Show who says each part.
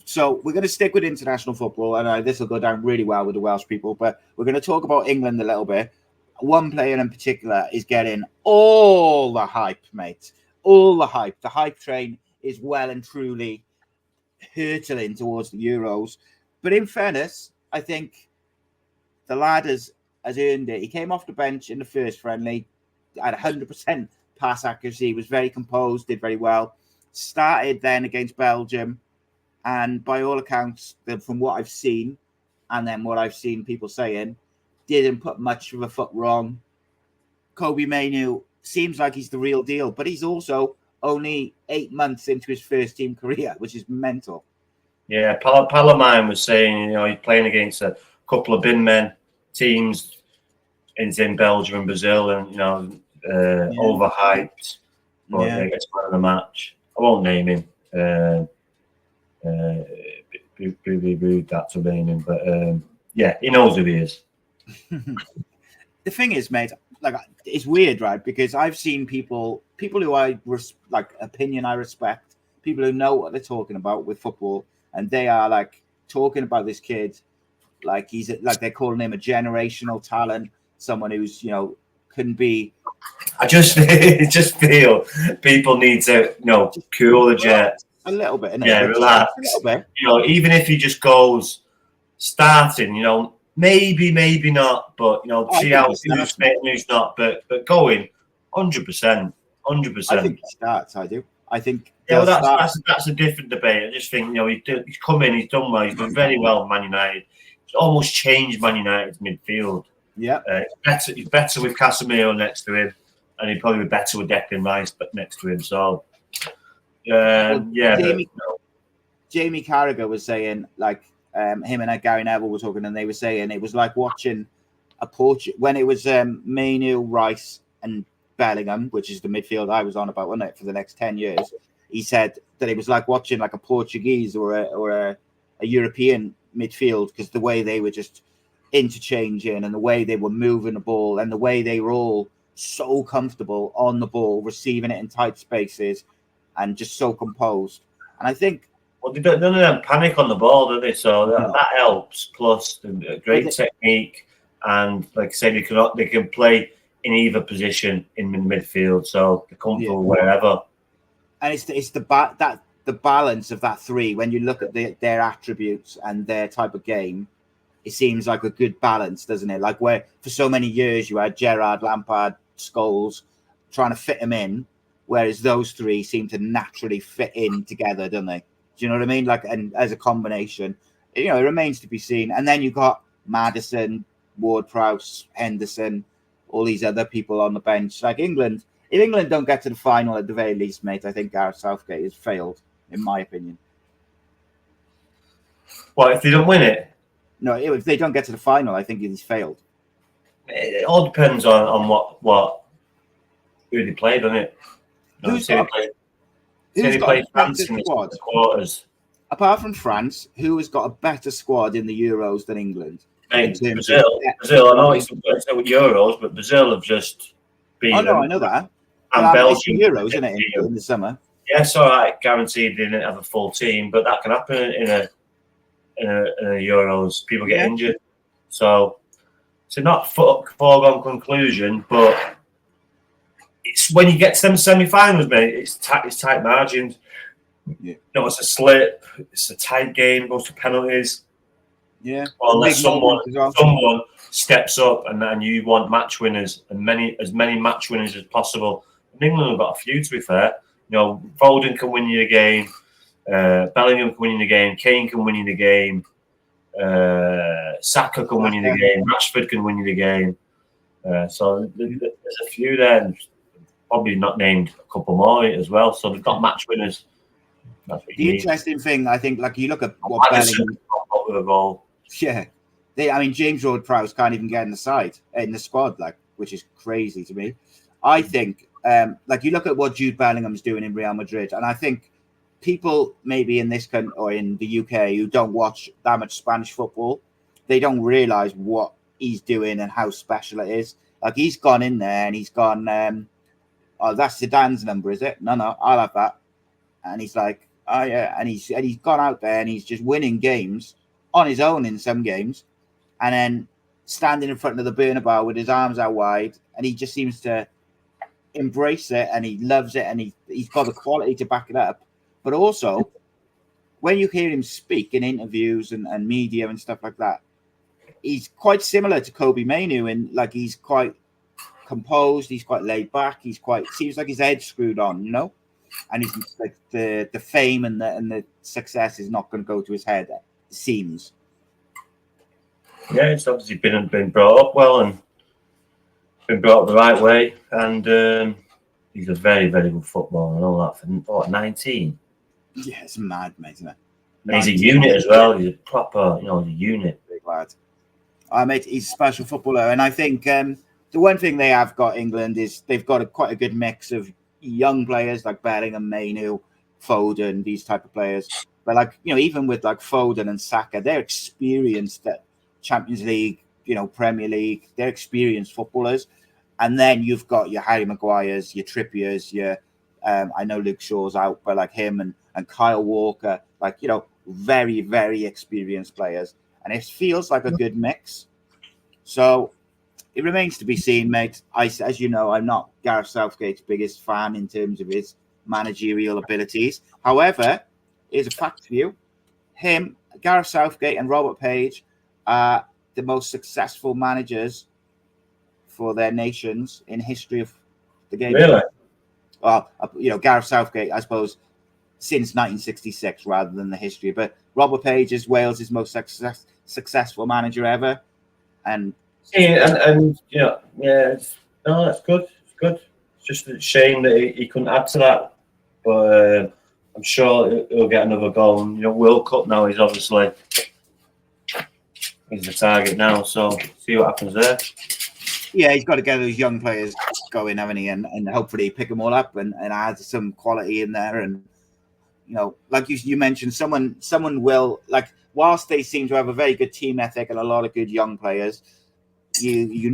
Speaker 1: So we're going to stick with international football, and this will go down really well with the Welsh people, but we're going to talk about England a little bit. One player in particular is getting all the hype, mate. All the hype. The hype train is well and truly hurtling towards the Euros. But in fairness, I think the lad has earned it. He came off the bench in the first friendly, had 100% pass accuracy, was very composed, did very well. Started then against Belgium, and by all accounts, from what I've seen, and then what I've seen people saying, didn't put much of a foot wrong. Kobbie Mainoo seems like he's the real deal, but he's also only 8 months into his first team career, which is mental.
Speaker 2: Yeah, pal of mine was saying, he's playing against a couple of bin men teams in Belgium and Brazil, and overhyped. But he gets man of the match. I won't name him. Rude that to name him, but he knows who he is.
Speaker 1: The thing is, mate, like, it's weird, right? Because I've seen people who I opinion I respect, people who know what they're talking about with football, and they are like talking about this kid like he's like they're calling him a generational talent, someone who's can be.
Speaker 2: I just feel people need to cool the jets
Speaker 1: a little bit.
Speaker 2: Yeah, relax. A little bit. Even if he just goes starting, maybe not, but see how who's not, but going 100%.
Speaker 1: I think he starts. I do. I think.
Speaker 2: Yeah, well, that's a different debate. I just think he's come in, he's done well, he's done very well at Man United. He's almost changed Man United's midfield.
Speaker 1: Yeah,
Speaker 2: he's better with Casemiro next to him, and he'd probably be better with Declan Rice next to him. So,
Speaker 1: Jamie Carragher was saying, like, him and Gary Neville were talking, and they were saying it was like watching a Portuguese when it was Mainoo, Rice, and Bellingham, which is the midfield I was on about, wasn't it, for the next 10 years. He said that it was like watching like a Portuguese or a European midfield, because the way they were just interchanging and the way they were moving the ball and the way they were all so comfortable on the ball, receiving it in tight spaces and just so composed. And I think
Speaker 2: none of them panic on the ball, do they? So that helps. Plus the great technique, and like I said, they can play in either position in the midfield, so they're comfortable wherever.
Speaker 1: And it's the balance of that three. When you look at their attributes and their type of game, it seems like a good balance, doesn't it? Like, where for so many years you had Gerrard, Lampard, Scholes trying to fit them in, whereas those three seem to naturally fit in together, don't they? Do you know what I mean? Like, and as a combination, it remains to be seen. And then you've got Maddison, Ward-Prowse, Henderson, all these other people on the bench. Like England, if England don't get to the final at the very least, mate, I think Gareth Southgate has failed, in my opinion.
Speaker 2: What, if they don't win it?
Speaker 1: No, if they don't get to the final, I think he's failed.
Speaker 2: It all depends on who they play, doesn't it?
Speaker 1: Who's got France in the
Speaker 2: quarters?
Speaker 1: Apart from France, who has got a better squad in the Euros than England?
Speaker 2: Brazil. I know it's with Euros, but Brazil have just beaten.
Speaker 1: Oh no, I know that.
Speaker 2: And Belgium
Speaker 1: Euros, isn't it, in the summer?
Speaker 2: Yes, all right. Guaranteed they didn't have a full team, but that can happen in a Euros. People get injured, so it's a not foregone conclusion. But it's when you get to them semi-finals, mate. It's tight margins. Yeah. It's a slip. It's a tight game. Goes to penalties.
Speaker 1: Yeah.
Speaker 2: Or unless someone steps up and you want match winners and as many match winners as possible. And England have got a few, to be fair. Foden can win you a game. Bellingham can win you the game. Kane can win you the game. Saka can win you the game. Rashford can win you the game. So there's a few there. Probably not named a couple more as well. So they've got match winners.
Speaker 1: The interesting thing, I think, like you look at what Bellingham
Speaker 2: with a goal.
Speaker 1: Yeah, James Ward-Prowse can't even get in the squad, like, which is crazy to me. I think, like, you look at what Jude Bellingham's doing in Real Madrid, and I think people maybe in this country or in the UK who don't watch that much Spanish football, they don't realise what he's doing and how special it is. Like, he's gone in there and he's gone, oh, that's Zidane's number, is it? No, I'll have that. And he's like, And he's gone out there and he's just winning games on his own in some games, and then standing in front of the Bernabeu with his arms out wide, and he just seems to embrace it, and he loves it, and he's got the quality to back it up. But also, when you hear him speak in interviews and media and stuff like that, he's quite similar to Kobbie Mainoo, and like he's quite composed, he's quite laid back, seems like his head's screwed on, you know. And he's like the fame and the success is not going to go to his head. It seems.
Speaker 2: Yeah, it's obviously been brought up well and been brought up the right way, and he's a very, very good footballer and all that. For what, 19?
Speaker 1: Yeah, it's mad, mate, isn't it?
Speaker 2: And he's a unit as well. He's a proper, a unit.
Speaker 1: Big lad. Mate, he's a special footballer, and I think the one thing they have got, England, is they've got quite a good mix of young players like Bellingham, Mainoo, Foden, these type of players. But like, even with like Foden and Saka, they're experienced at Champions League, Premier League. They're experienced footballers. And then you've got your Harry Maguires, your Trippiers, I know Luke Shaw's out, but like him and Kyle Walker, like, very, very experienced players. And it feels like a good mix. So it remains to be seen, mate. As you know, I'm not Gareth Southgate's biggest fan in terms of his managerial abilities. However, here's a fact for you. Gareth Southgate and Robert Page are the most successful managers for their nations in history of the game.
Speaker 2: Really?
Speaker 1: Well, Gareth Southgate, I suppose, since 1966 rather than the history. But Robert Page is Wales' most successful manager ever. And
Speaker 2: yeah, no, that's good. It's good. It's just a shame that he couldn't add to that. But I'm sure he'll get another goal. And, World Cup now is obviously he's the target now. So see what happens there.
Speaker 1: Yeah, he's got to get those young players going, haven't he? And hopefully pick them all up and add some quality in there. And like you mentioned, someone will, like, whilst they seem to have a very good team ethic and a lot of good young players, you need